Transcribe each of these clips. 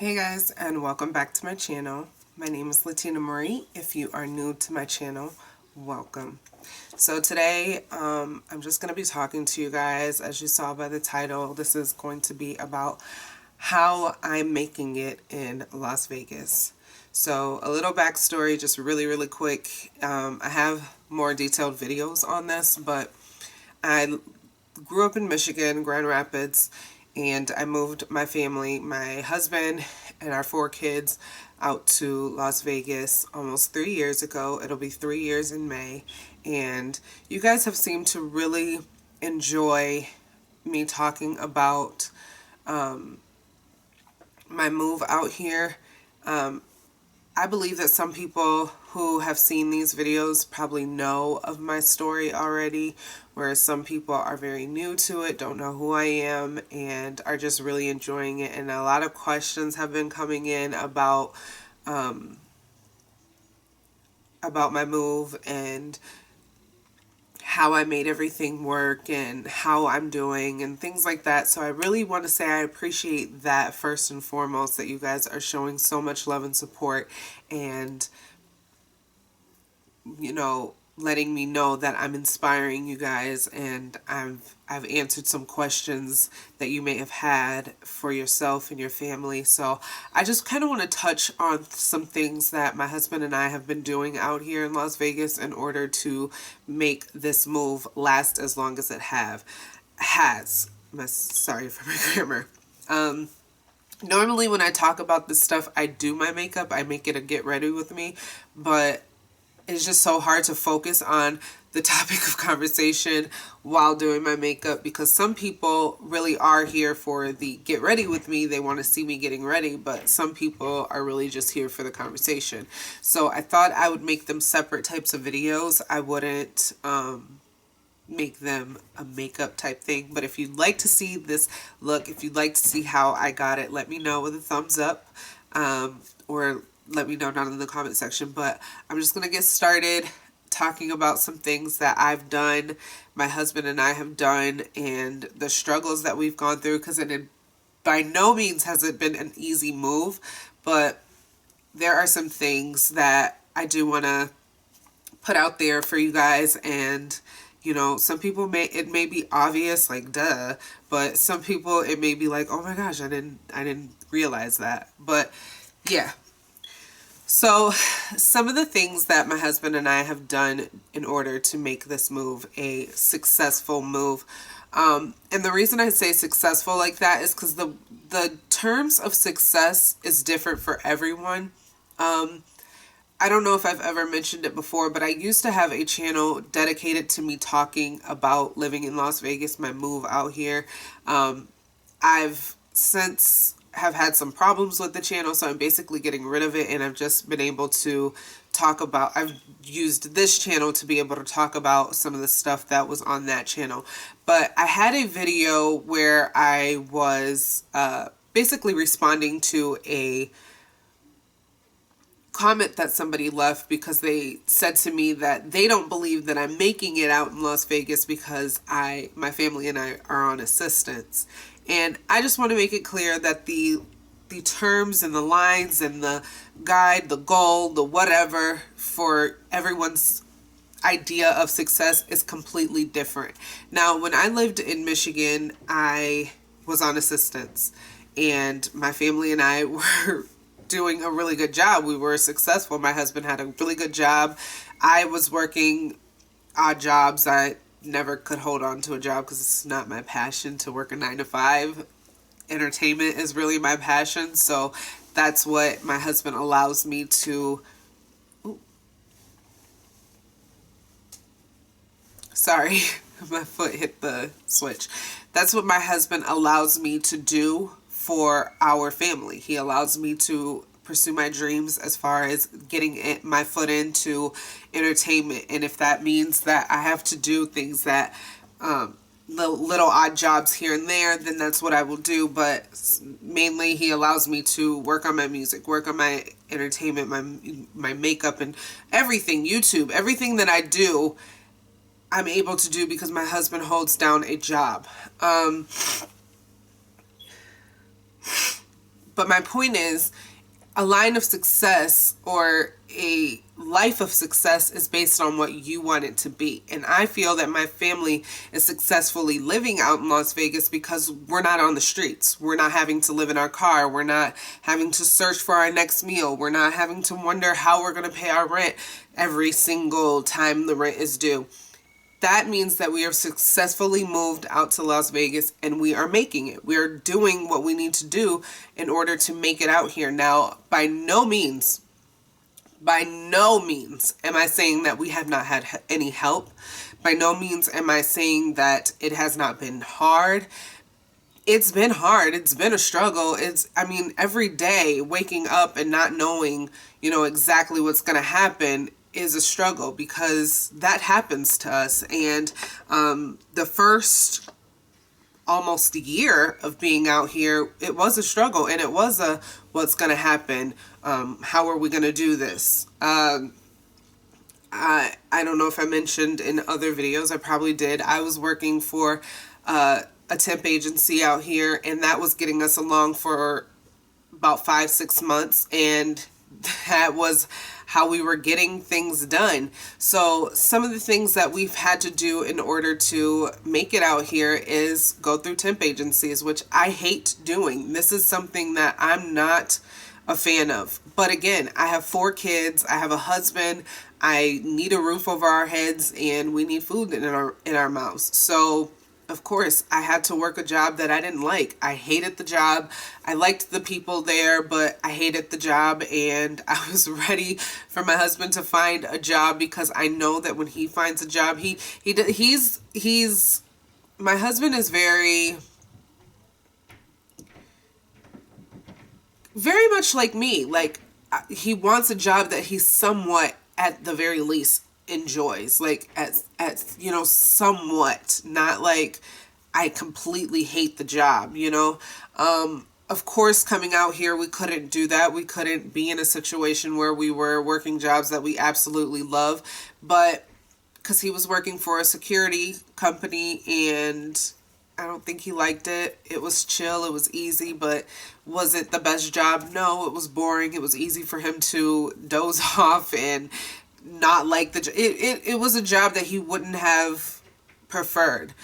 Hey guys, and welcome back to my channel. My name is Latina Marie. If you are new to my channel, welcome. So today I'm just going to be talking to you guys. As you saw by the title, this is going to be about how I'm making it in Las Vegas. So a little backstory, just really quick. I have more detailed videos on this, but I grew up in Michigan, Grand Rapids, and I moved my family, my husband and our 4 kids, out to Las Vegas almost 3 years ago. It'll be 3 years in May, and you guys have seemed to really enjoy me talking about my move out here. I believe that some people who have seen these videos probably know of my story already, whereas some people are very new to it, don't know who I am, and are just really enjoying it. And a lot of questions have been coming in about my move and how I made everything work and how I'm doing and things like that. So I really want to say I appreciate that first and foremost, that you guys are showing so much love and support and, you know, letting me know that I'm inspiring you guys, and I've answered some questions that you may have had for yourself and your family. So I just kind of want to touch on some things that my husband and I have been doing out here in Las Vegas in order to make this move last as long as it has. Sorry for my grammar. Normally when I talk about this stuff, I do my makeup. I make it a get ready with me, but it's just so hard to focus on the topic of conversation while doing my makeup, because some people really are here for the get ready with me. They want to see me getting ready, but some people are really just here for the conversation. So I thought I would make them separate types of videos. I wouldn't make them a makeup type thing. But if you'd like to see this look, if you'd like to see how I got it, let me know with a thumbs up, or let me know down in the comment section. But I'm just going to get started talking about some things that I've done, my husband and I have done, and the struggles that we've gone through, because by no means has it been an easy move, but there are some things that I do want to put out there for you guys. And you know, some people it may be obvious, like duh, but some people it may be like, oh my gosh, I didn't realize that. But yeah. So some of the things that my husband and I have done in order to make this move a successful move, and the reason I say successful like that is because the terms of success is different for everyone. I don't know if I've ever mentioned it before, but I used to have a channel dedicated to me talking about living in Las Vegas, my move out here. I've since have had some problems with the channel, so I'm basically getting rid of it, and I've just been able to talk about, I've used this channel to be able to talk about some of the stuff that was on that channel. But I had a video where I was basically responding to a comment that somebody left, because they said to me that they don't believe that I'm making it out in Las Vegas because my family and I are on assistance. And I just want to make it clear that the terms and the lines and the guide, the goal, the whatever for everyone's idea of success is completely different. Now, when I lived in Michigan, I was on assistance, and my family and I were doing a really good job. We were successful. My husband had a really good job. I was working odd jobs. I never could hold on to a job because it's not my passion to work a 9-to-5. Entertainment is really my passion. So that's what my husband allows me to... Ooh. Sorry, my foot hit the switch. That's what my husband allows me to do for our family. He allows me to pursue my dreams as far as getting my foot into entertainment. And if that means that I have to do things that, little odd jobs here and there, then that's what I will do. But mainly he allows me to work on my music, work on my entertainment, my makeup and everything, YouTube, everything that I do, I'm able to do because my husband holds down a job. But my point is, a line of success or a life of success is based on what you want it to be. And I feel that my family is successfully living out in Las Vegas because we're not on the streets. We're not having to live in our car. We're not having to search for our next meal. We're not having to wonder how we're going to pay our rent every single time the rent is due. That means that we are successfully moved out to Las Vegas and we are making it. We are doing what we need to do in order to make it out here. Now, by no means am I saying that we have not had any help. By no means am I saying that it has not been hard. It's been hard. It's been a struggle. I mean, every day waking up and not knowing, exactly what's going to happen is a struggle, because that happens to us. And the first almost a year of being out here, it was a struggle, and it was a what's going to happen, how are we going to do this. I don't know if I mentioned in other videos, I probably did. I was working for a temp agency out here, and that was getting us along for about 5-6 months, and that was how we were getting things done. So some of the things that we've had to do in order to make it out here is go through temp agencies, which I hate doing. This is something that I'm not a fan of. But again, I have 4 kids, I have a husband, I need a roof over our heads, and we need food in our mouths. So of course, I had to work a job that I didn't like. I hated the job. I liked the people there, but I hated the job, and I was ready for my husband to find a job, because I know that when he finds a job, he's my husband is very much like me. Like, he wants a job that he somewhat, at the very least, enjoys, like at somewhat, not like I completely hate the job. Of course, coming out here, we couldn't do that. We couldn't be in a situation where we were working jobs that we absolutely love, but because he was working for a security company, and I don't think he liked it. It was chill, it was easy, but was it the best job? No, it was boring. It was easy for him to doze off and not like it was a job that he wouldn't have preferred.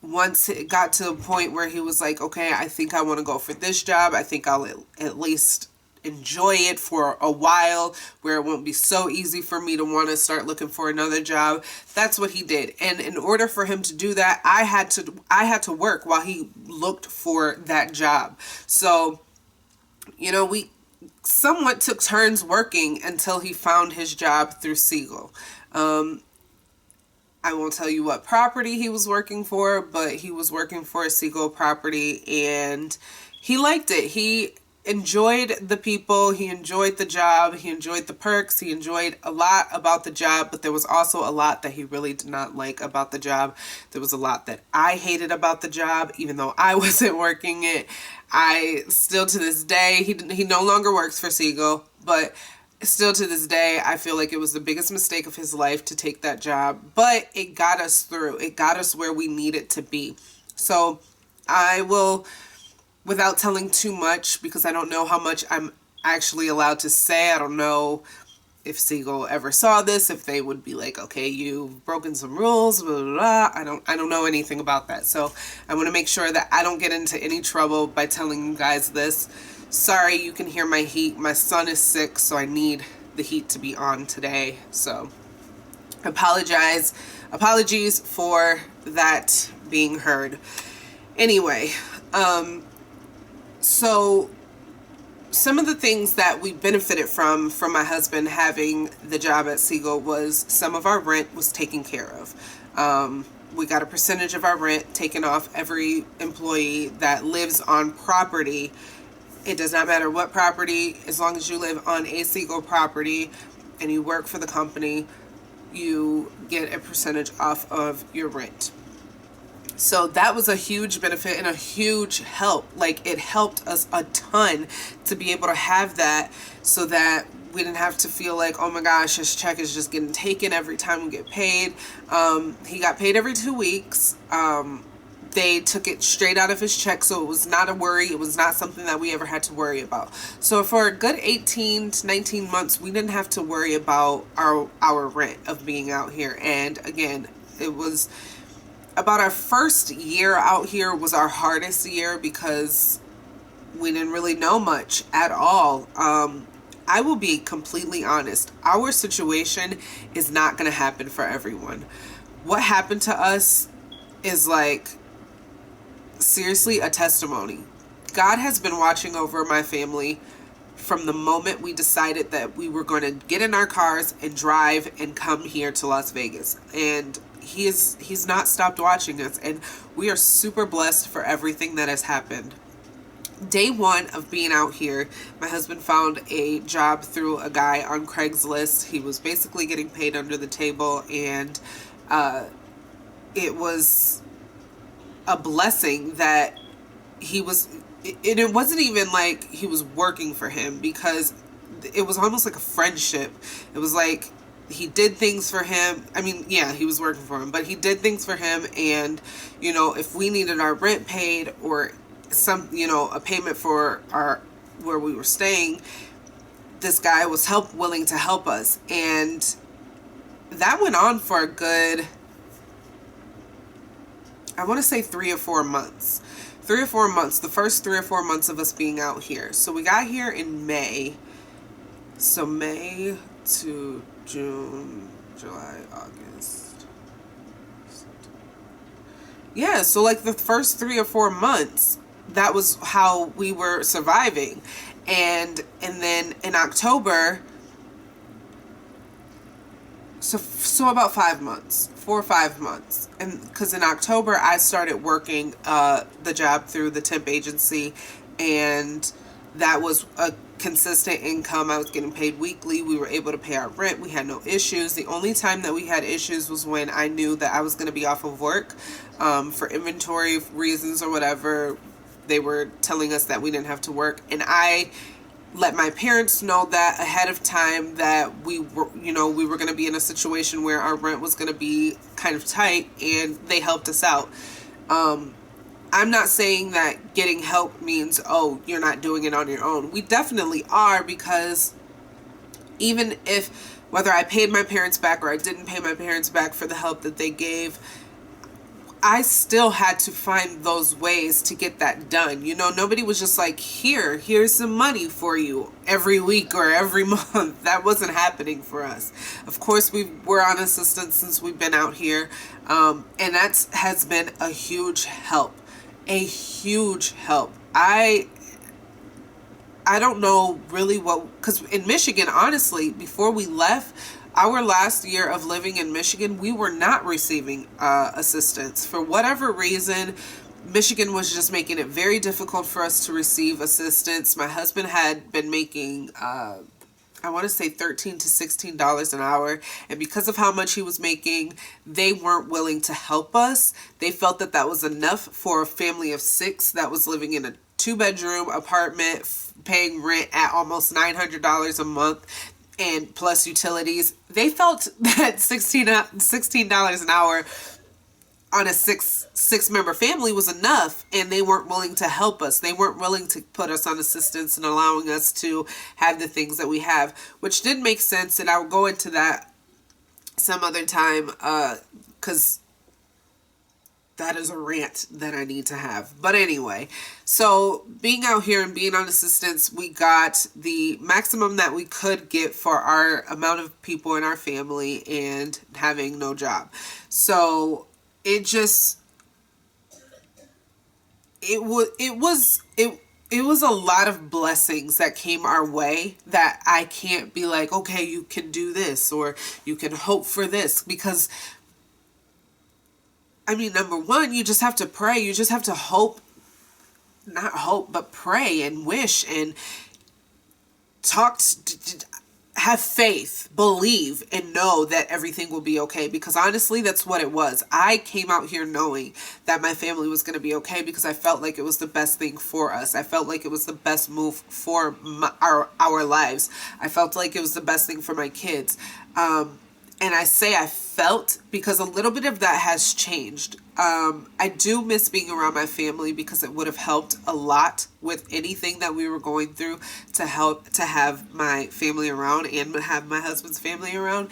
Once it got to a point where he was like, okay, I think I want to go for this job. I think I'll at least enjoy it for a while, where it won't be so easy for me to want to start looking for another job. That's what he did. And in order for him to do that, I had to work while he looked for that job. So, we somewhat took turns working until he found his job through Seagull. I won't tell you what property he was working for, but he was working for a Seagull property, and he liked it. He enjoyed the people, he enjoyed the job, he enjoyed the perks, he enjoyed a lot about the job, but there was also a lot that he really did not like about the job. There was a lot that I hated about the job, even though I wasn't working it. I still, to this day, he no longer works for Seagull, but still to this day, I feel like it was the biggest mistake of his life to take that job, but it got us through. It got us where we needed to be. So I will, without telling too much, because I don't know how much I'm actually allowed to say. I don't know if Seagull ever saw this, if they would be like, okay, you've broken some rules, blah, blah, blah. I don't know anything about that. So I want to make sure that I don't get into any trouble by telling you guys this. Sorry, you can hear my heat. My son is sick, so I need the heat to be on today. So apologies for that being heard. Anyway, so some of the things that we benefited from my husband having the job at Seagull was some of our rent was taken care of. We got a percentage of our rent taken off every employee that lives on property. It does not matter what property, as long as you live on a Seagull property and you work for the company, you get a percentage off of your rent. So that was a huge benefit and a huge help. Like, it helped us a ton to be able to have that, so that we didn't have to feel like, oh my gosh, this check is just getting taken every time we get paid. He got paid every 2 weeks. They took it straight out of his check, so it was not a worry. It was not something that we ever had to worry about. So for a good 18 to 19 months, we didn't have to worry about our rent of being out here. And again, it was about our first year out here was our hardest year because we didn't really know much at all. I will be completely honest. Our situation is not going to happen for everyone. What happened to us is like seriously a testimony. God has been watching over my family from the moment we decided that we were going to get in our cars and drive and come here to Las Vegas. And he's not stopped watching us, and we are super blessed for everything that has happened. Day one of being out here, my husband found a job through a guy on Craigslist. He was basically getting paid under the table, and it was a blessing that he was, and it wasn't even like he was working for him, because it was almost like a friendship. It was like he did things for him. I mean, yeah, he was working for him, but he did things for him. And, you know, if we needed our rent paid or some, you know, a payment for our, where we were staying, this guy was willing to help us. And that went on for a good, I want to say 3 or 4 months. 3 or 4 months, the first 3 or 4 months of us being out here. So we got here in May. So May to June, July, August. Yeah, so like the first 3 or 4 months, that was how we were surviving. And then in October, so about 5 months, 4 or 5 months. And because in October I started working the job through the temp agency, and that was a consistent income. I was getting paid weekly. We were able to pay our rent. We had no issues. The only time that we had issues was when I knew that I was going to be off of work for inventory reasons or whatever. They were telling us that we didn't have to work, and I let my parents know that ahead of time, that we were, you know, we were going to be in a situation where our rent was going to be kind of tight, and they helped us out. I'm not saying that getting help means, oh, you're not doing it on your own. We definitely are, because even if, whether I paid my parents back or I didn't pay my parents back for the help that they gave, I still had to find those ways to get that done. You know, nobody was just like, here's some money for you every week or every month. That wasn't happening for us. Of course, we were on assistance since we've been out here. And that has been a huge help. A huge help. I don't know really what, because in Michigan, honestly, before we left, our last year of living in Michigan, we were not receiving assistance. For whatever reason, Michigan was just making it very difficult for us to receive assistance. My husband had been making, I want to say $13 to $16 an hour. And because of how much he was making, they weren't willing to help us. They felt that that was enough for a family of 6 that was living in a 2-bedroom apartment, paying rent at almost $900 a month, and plus utilities. They felt that $16 an hour on a six member family was enough, and they weren't willing to help us. They weren't willing to put us on assistance and allowing us to have the things that we have, which did make sense, and I will go into that some other time, because that is a rant that I need to have. But anyway, so being out here and being on assistance, we got the maximum that we could get for our amount of people in our family and having no job. So it just, it was a lot of blessings that came our way, that I can't be like, okay, you can do this or you can hope for this, because I mean, number one, you just have to pray. You just have to hope, not hope, but pray and wish and have faith, believe, and know that everything will be okay. Because honestly, that's what it was. I came out here knowing that my family was going to be okay, because I felt like it was the best thing for us. I felt like it was the best move for our lives. I felt like it was the best thing for my kids. And I say I felt, because a little bit of that has changed. I do miss being around my family, because it would have helped a lot with anything that we were going through, to help to have my family around and have my husband's family around.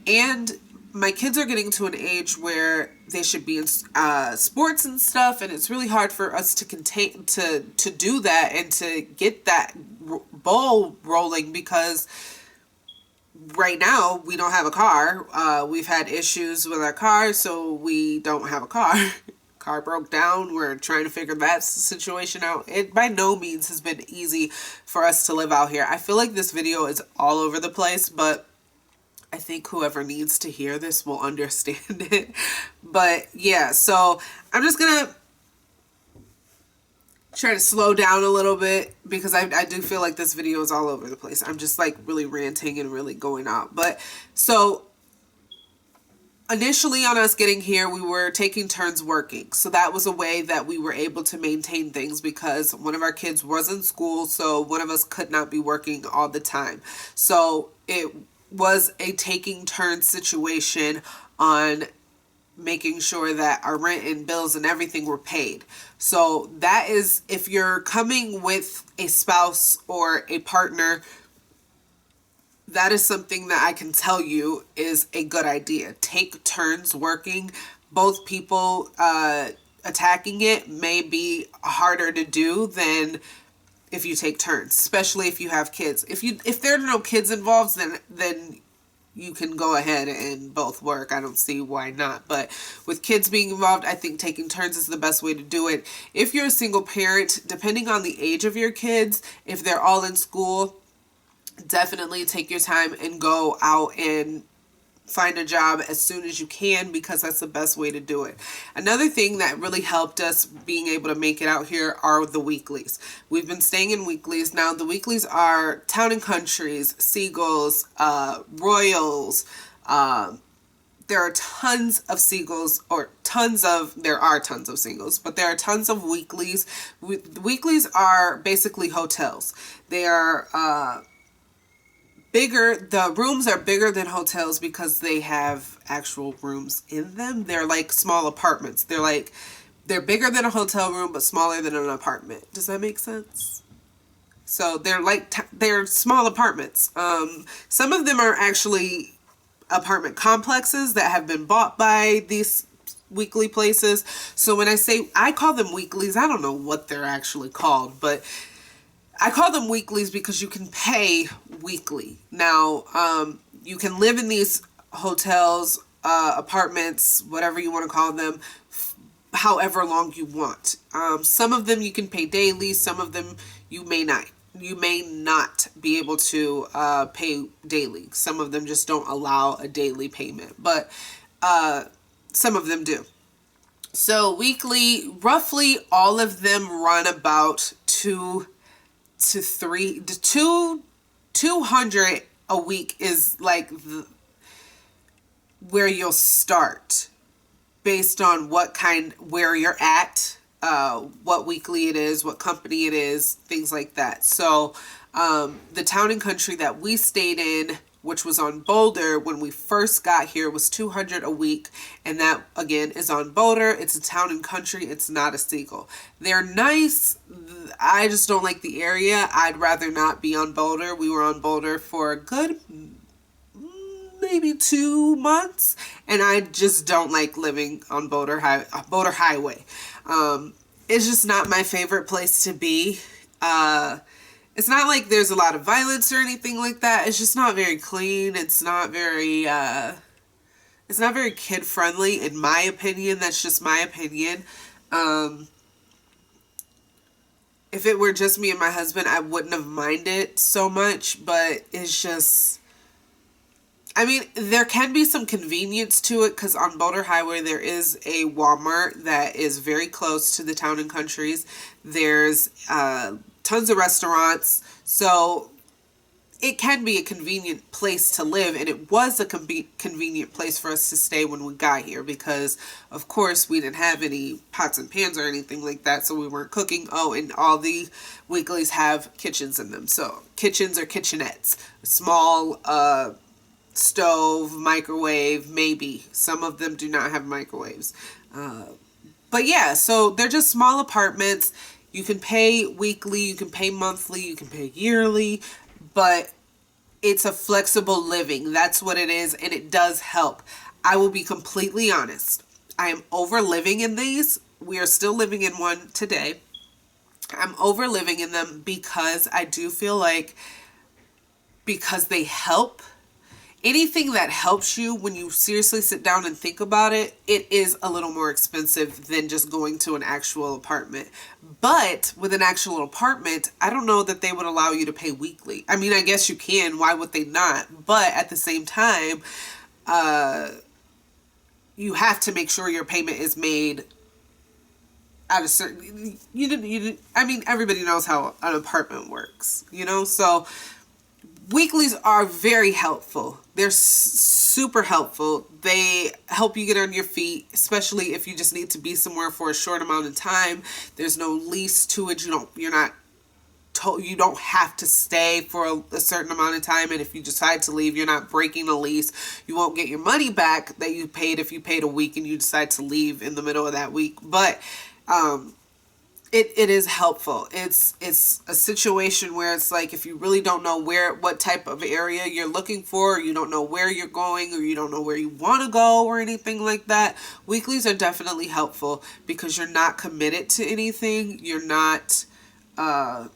And my kids are getting to an age where they should be in sports and stuff, and it's really hard for us to contain to do that and to get that ball rolling, because right now we don't have a car. We've had issues with our car, so we don't have a car. Car broke down. We're trying to figure that situation out. It by no means has been easy for us to live out here. I feel like this video is all over the place, but I think whoever needs to hear this will understand it. But yeah, so I'm just gonna try to slow down a little bit, because I do feel like this video is all over the place. I'm just like really ranting and really going out. But so initially on us getting here, we were taking turns working. So that was a way that we were able to maintain things, because one of our kids was in school, so one of us could not be working all the time. So it was a taking turns situation on making sure that our rent and bills and everything were paid. So that is, if you're coming with a spouse or a partner, that is something that I can tell you is a good idea. Take turns working. Both people attacking it may be harder to do than if you take turns, especially if you have kids. If there are no kids involved, then you can go ahead and both work. I don't see why not. But with kids being involved, I think taking turns is the best way to do it. If you're a single parent, depending on the age of your kids, if they're all in school, definitely take your time and go out and find a job as soon as you can, because that's the best way to do it. Another thing that really helped us being able to make it out here are the weeklies. We've been staying in weeklies. Now the weeklies are Town and Countries, Seagulls, Royals. There are tons of Seagulls, there are tons of singles, but there are tons of weeklies. Weeklies are basically hotels. They are bigger. The rooms are bigger than hotels because they have actual rooms in them. They're like small apartments. They're bigger than a hotel room, but smaller than an apartment. Does that make sense? So they're small apartments. Some of them are actually apartment complexes that have been bought by these weekly places. So when I call them weeklies, I don't know what they're actually called, but I call them weeklies because you can pay weekly. Now, you can live in these hotels, apartments, whatever you want to call them, however long you want. Some of them you can pay daily. Some of them you may not. You may not be able to pay daily. Some of them just don't allow a daily payment, but some of them do. So weekly, roughly all of them run about 200 a week is like where you'll start, based on where you're at, what weekly it is, what company it is, things like that. So the Town and Country that we stayed in, which was on Boulder when we first got here, was 200 a week, and that again is on Boulder. It's a Town and Country. It's not a Seagull. They're nice. I just don't like the area. I'd rather not be on Boulder. We were on Boulder for a good maybe 2 months, and I just don't like living on Boulder Highway. It's just not my favorite place to be. It's not like there's a lot of violence or anything like that. It's just not very clean. It's not very kid friendly, in my opinion. That's just my opinion. If it were just me and my husband, I wouldn't have minded so much, but it's just, I mean, there can be some convenience to it, because on Boulder Highway there is a Walmart that is very close to the Town and Countries. There's tons of restaurants, so it can be a convenient place to live, and it was a convenient place for us to stay when we got here, because of course we didn't have any pots and pans or anything like that, so we weren't cooking. Oh, and all the weeklies have kitchens in them, so kitchens or kitchenettes, small stove, microwave, maybe. Some of them do not have microwaves. But yeah, so they're just small apartments. You can pay weekly, you can pay monthly, you can pay yearly, but it's a flexible living. That's what it is, and it does help. I will be completely honest. I am over living in these. We are still living in one today. I'm over living in them because I do feel like, because they help. Anything that helps you, when you seriously sit down and think about it, it is a little more expensive than just going to an actual apartment. But with an actual apartment, I don't know that they would allow you to pay weekly. I mean, I guess you can. Why would they not? But at the same time, you have to make sure your payment is made at a certain, I mean, everybody knows how an apartment works, so weeklies are very helpful. They're super helpful. They help you get on your feet, especially if you just need to be somewhere for a short amount of time. There's no lease to it. You don't have to stay for a certain amount of time, and if you decide to leave, you're not breaking the lease. You won't get your money back that you paid if you paid a week and you decide to leave in the middle of that week. But it is helpful. It's a situation where it's like, if you really don't know what type of area you're looking for, or you don't know where you're going, or you don't know where you want to go or anything like that, weeklies are definitely helpful because you're not committed to anything. You're not in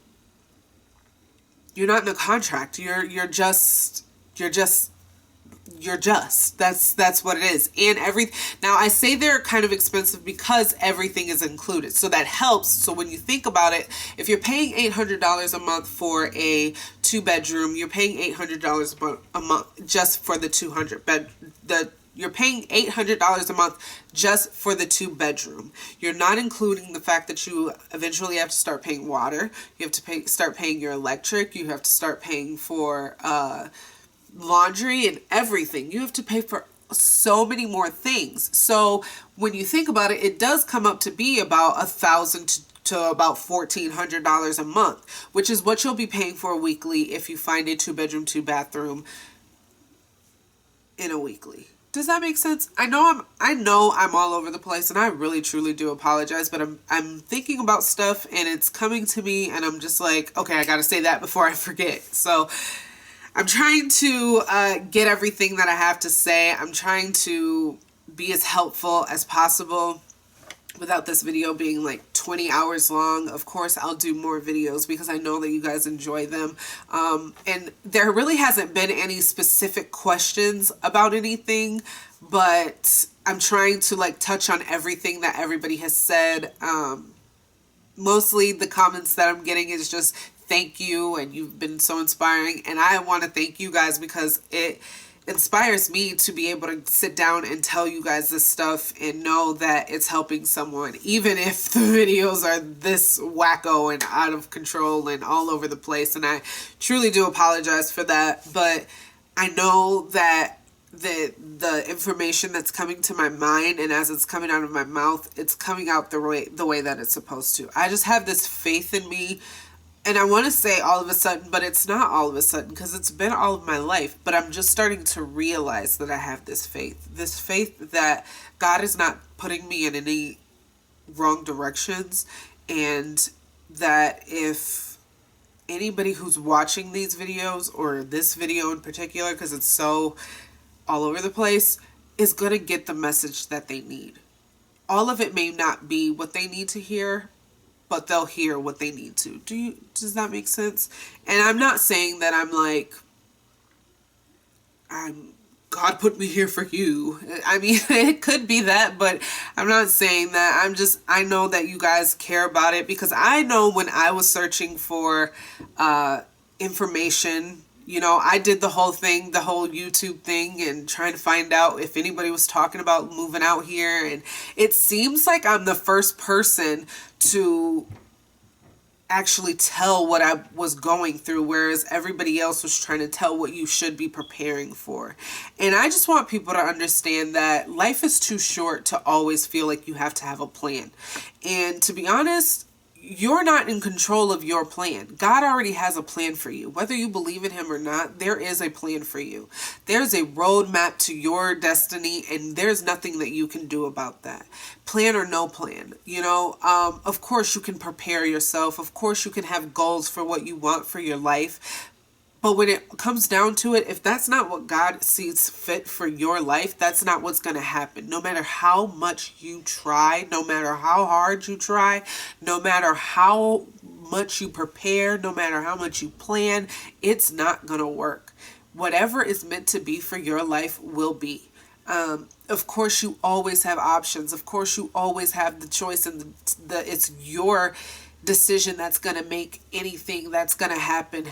a contract. You're just that's what it is. And now I say they're kind of expensive because everything is included, so that helps. So when you think about it, if you're paying $800 a month for a 2-bedroom, you're paying $800 a month just for the you're paying $800 a month just for the 2-bedroom. You're not including the fact that you eventually have to start paying water. You have to start paying your electric. You have to start paying for laundry and everything. You have to pay for so many more things. So when you think about it, it does come up to be about $1,000 to about $1,400 a month, which is what you'll be paying for a weekly if you find a 2-bedroom, 2-bathroom in a weekly. Does that make sense? I know I'm all over the place, and I really truly do apologize, but I'm thinking about stuff and it's coming to me, and I'm just like, okay, I got to say that before I forget. So I'm trying to get everything that I have to say. I'm trying to be as helpful as possible without this video being like 20 hours long. Of course, I'll do more videos because I know that you guys enjoy them. And there really hasn't been any specific questions about anything, but I'm trying to like touch on everything that everybody has said. Mostly the comments that I'm getting is just thank you, and you've been so inspiring, and I want to thank you guys because it inspires me to be able to sit down and tell you guys this stuff and know that it's helping someone, even if the videos are this wacko and out of control and all over the place. And I truly do apologize for that, but I know that the information that's coming to my mind, and as it's coming out of my mouth, it's coming out the way that it's supposed to. I just have this faith in me. And I want to say all of a sudden, but it's not all of a sudden because it's been all of my life. But I'm just starting to realize that I have this faith that God is not putting me in any wrong directions. And that if anybody who's watching these videos, or this video in particular, because it's so all over the place, is going to get the message that they need. All of it may not be what they need to hear, but they'll hear what they need to. Does that make sense? And I'm not saying that God put me here for you. I mean, it could be that, but I'm not saying that. I know that you guys care about it, because I know when I was searching for information, I did the whole thing, the whole YouTube thing, and trying to find out if anybody was talking about moving out here. And it seems like I'm the first person to actually tell what I was going through, whereas everybody else was trying to tell what you should be preparing for. And I just want people to understand that life is too short to always feel like you have to have a plan. And to be honest, you're not in control of your plan. God already has a plan for you. Whether you believe in him or not, there is a plan for you. There's a roadmap to your destiny, and there's nothing that you can do about that. Plan or no plan. You know, of course you can prepare yourself. Of course you can have goals for what you want for your life. But when it comes down to it, if that's not what God sees fit for your life, that's not what's going to happen. No matter how much you try, no matter how hard you try, no matter how much you prepare, no matter how much you plan, it's not going to work. Whatever is meant to be for your life will be. Of course, you always have options. Of course, you always have the choice, and it's your decision that's going to make anything that's going to happen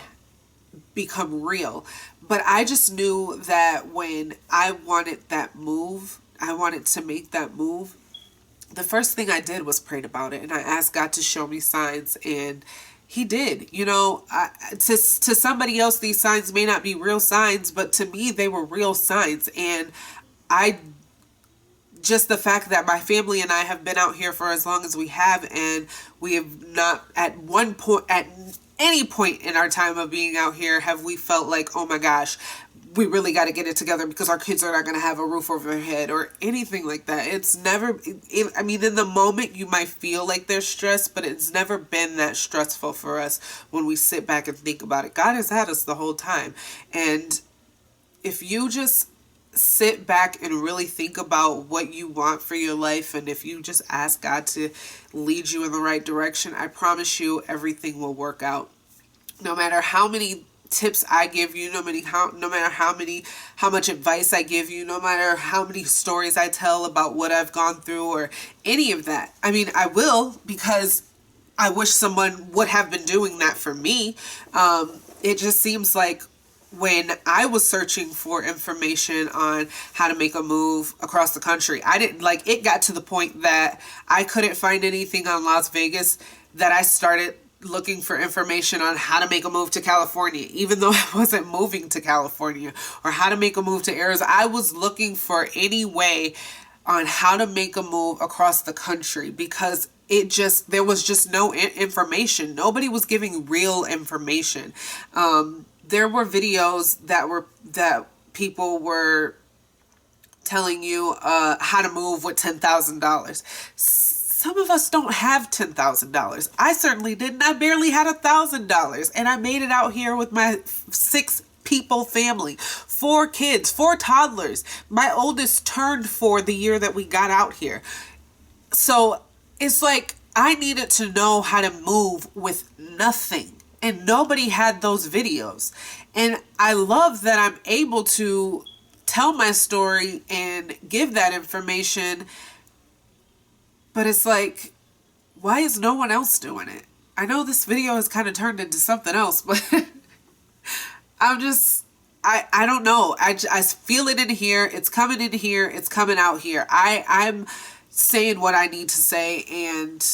become real. But I just knew that when I wanted that move, I wanted to make that move, the first thing I did was prayed about it, and I asked God to show me signs, and he did. You know, to somebody else these signs may not be real signs, but to me they were real signs. And I just the fact that my family and I have been out here for as long as we have, and we have not at any point in our time of being out here have we felt like, oh my gosh, we really got to get it together because our kids are not going to have a roof over their head or anything like that. It's never, I mean, in the moment you might feel like there's stress, but it's never been that stressful for us when we sit back and think about it. God has had us the whole time. And if you just sit back and really think about what you want for your life, and if you just ask God to lead you in the right direction, I promise you everything will work out. No matter how many tips I give you, no matter how much advice I give you, no matter how many stories I tell about what I've gone through or any of that. I mean, I will, because I wish someone would have been doing that for me. It just seems like when I was searching for information on how to make a move across the country, it got to the point that I couldn't find anything on Las Vegas, that I started looking for information on how to make a move to California, even though I wasn't moving to California, or how to make a move to Arizona. I was looking for any way on how to make a move across the country, because there was just no information. Nobody was giving real information. There were videos that people were telling you how to move with $10,000. Some of us don't have $10,000. I certainly didn't. I barely had $1,000, and I made it out here with my 6 people family, 4 kids, 4 toddlers. My oldest turned 4 the year that we got out here. So it's like I needed to know how to move with nothing. And nobody had those videos. And I love that I'm able to tell my story and give that information. But it's like, why is no one else doing it? I know this video has kind of turned into something else, but I don't know. I feel it in here. It's coming in here. It's coming out here. I'm saying what I need to say, and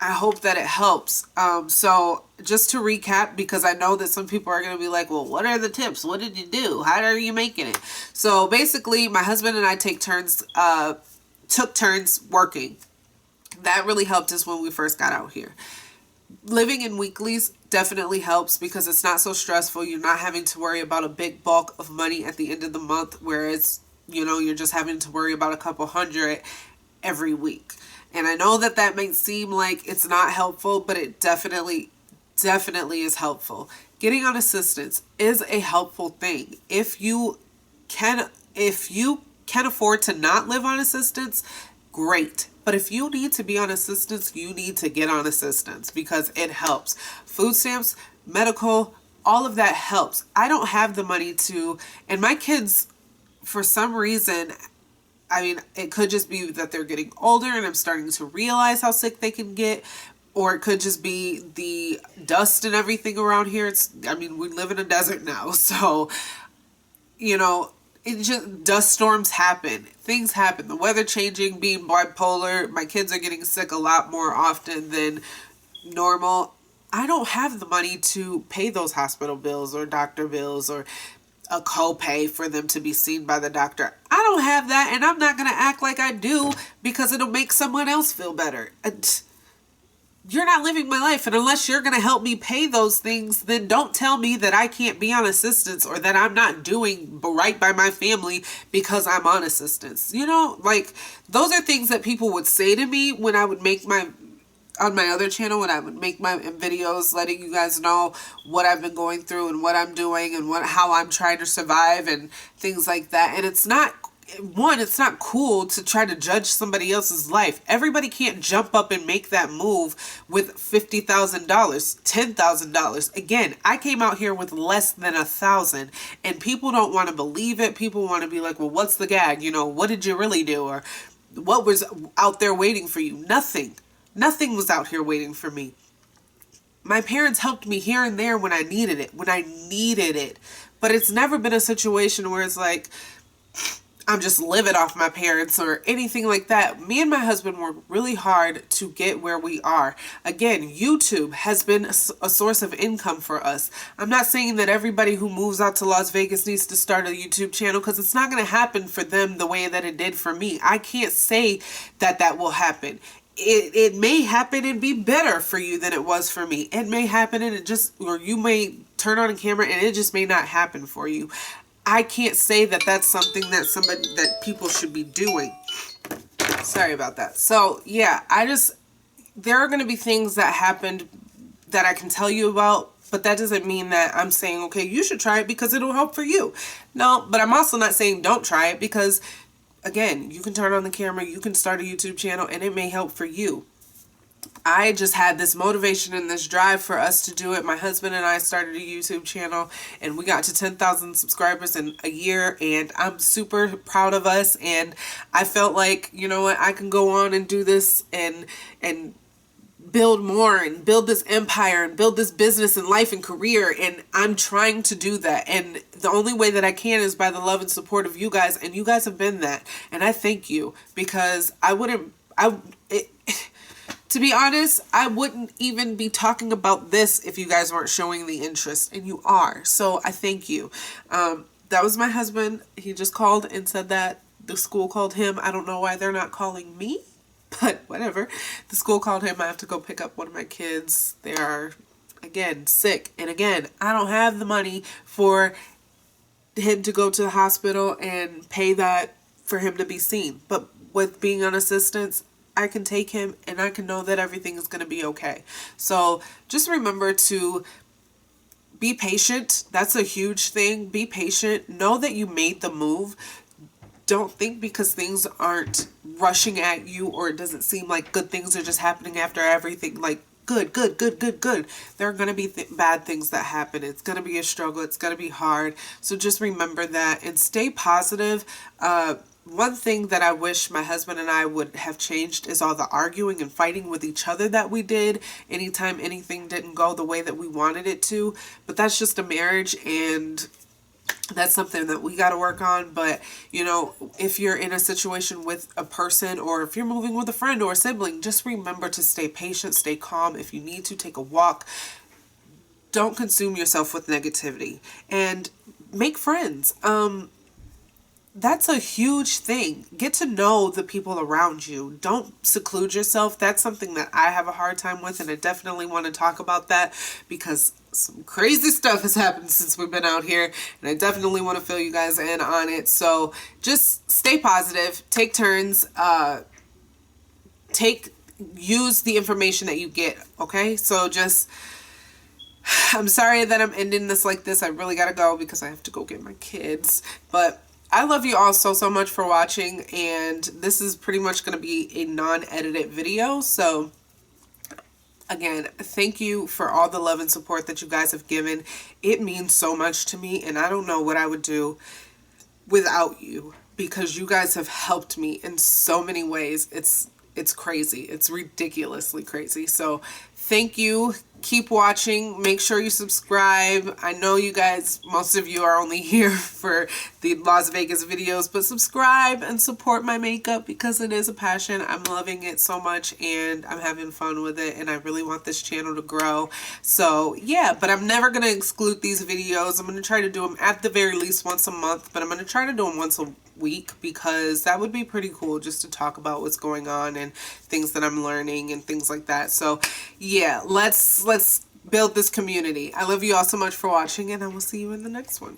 I hope that it helps. So just to recap, because I know that some people are going to be like, well, what are the tips? What did you do? How are you making it? So basically, my husband and I took turns working. That really helped us when we first got out here. Living in Weeklies definitely helps, because it's not so stressful. You're not having to worry about a big bulk of money at the end of the month, whereas, you're just having to worry about a couple hundred every week. And I know that may seem like it's not helpful, but it definitely is helpful. Getting on assistance is a helpful thing. If you can afford to not live on assistance, great. But if you need to be on assistance, you need to get on assistance, because it helps. Food stamps, medical, all of that helps. I don't have the money and my kids, for some reason, I mean, it could just be that they're getting older and I'm starting to realize how sick they can get. Or it could just be the dust and everything around here. We live in a desert now. So, dust storms happen. Things happen. The weather changing, being bipolar. My kids are getting sick a lot more often than normal. I don't have the money to pay those hospital bills or doctor bills or a copay for them to be seen by the doctor. I don't have that, and I'm not going to act like I do, because it'll make someone else feel better. you're not living my life. And unless you're going to help me pay those things, then don't tell me that I can't be on assistance or that I'm not doing right by my family because I'm on assistance. You know, like, those are things that people would say to me when I would make on my other channel, when I would make my videos letting you guys know what I've been going through and what I'm doing and how I'm trying to survive and things like that. And it's not cool to try to judge somebody else's life. Everybody can't jump up and make that move with $50,000, $10,000. Again, I came out here with less than $1,000, and people don't want to believe it. People want to be like, well, what's the gag? You know, what did you really do? Or what was out there waiting for you? Nothing. Nothing was out here waiting for me. My parents helped me here and there when I needed it. But it's never been a situation where it's like, I'm just living off my parents or anything like that. Me and my husband worked really hard to get where we are. Again, YouTube has been a source of income for us. I'm not saying that everybody who moves out to Las Vegas needs to start a YouTube channel, because it's not going to happen for them the way that it did for me. I can't say that will happen. It may happen and be better for you than it was for me. It may happen and or you may turn on a camera and it just may not happen for you. I can't say that that's something that people should be doing. Sorry about that. So yeah, there are going to be things that happened that I can tell you about, but that doesn't mean that I'm saying, okay, you should try it because it'll help for you. No, but I'm also not saying don't try it, because again, you can turn on the camera, you can start a YouTube channel, and it may help for you. I just had this motivation and this drive for us to do it. My husband and I started a YouTube channel, and we got to 10,000 subscribers in a year, and I'm super proud of us. And I felt like, you know what, I can go on and do this and build more and build this empire and build this business and life and career, and I'm trying to do that, and the only way that I can is by the love and support of you guys, and you guys have been that, and I thank you, because to be honest, I wouldn't even be talking about this if you guys weren't showing the interest, and you are, so I thank you. That was my husband. He just called and said that the school called him. I don't know why they're not calling me, but whatever. The school called him. I have to go pick up one of my kids. They are, again, sick. And again, I don't have the money for him to go to the hospital and pay that for him to be seen. But with being on assistance, I can take him and I can know that everything is going to be okay. So just remember to be patient. That's a huge thing. Be patient. Know that you made the move. Don't think because things aren't rushing at you, or it doesn't seem like good things are just happening after everything, like good. There are going to be bad things that happen. It's going to be a struggle. It's going to be hard. So just remember that and stay positive. One thing that I wish my husband and I would have changed is all the arguing and fighting with each other that we did anytime anything didn't go the way that we wanted it to. But that's just a marriage, and that's something that we got to work on. But, you know, if you're in a situation with a person, or if you're moving with a friend or a sibling, just remember to stay patient, stay calm. If you need to, take a walk. Don't consume yourself with negativity, and make friends. That's a huge thing. Get to know the people around you. Don't seclude yourself. That's something that I have a hard time with, and I definitely want to talk about that because some crazy stuff has happened since we've been out here, and I definitely want to fill you guys in on it. So just stay positive, take turns, use the information that you get, okay? So just, I'm sorry that I'm ending this like this. I really gotta go because I have to go get my kids, but I love you all so much for watching, and this is pretty much going to be a non-edited video. So again, thank you for all the love and support that you guys have given. It means so much to me, and I don't know what I would do without you, because you guys have helped me in so many ways. It's crazy. It's ridiculously crazy. So thank you. Keep watching. Make sure you subscribe. I know you guys, most of you are only here for the Las Vegas videos, but subscribe and support my makeup because it is a passion. I'm loving it so much and I'm having fun with it, and I really want this channel to grow. So yeah, but I'm never going to exclude these videos. I'm going to try to do them at the very least once a month, but I'm going to try to do them once a week because that would be pretty cool just to talk about what's going on and things that I'm learning and things like that. So yeah, let's build this community. I love you all so much for watching, and I will see you in the next one.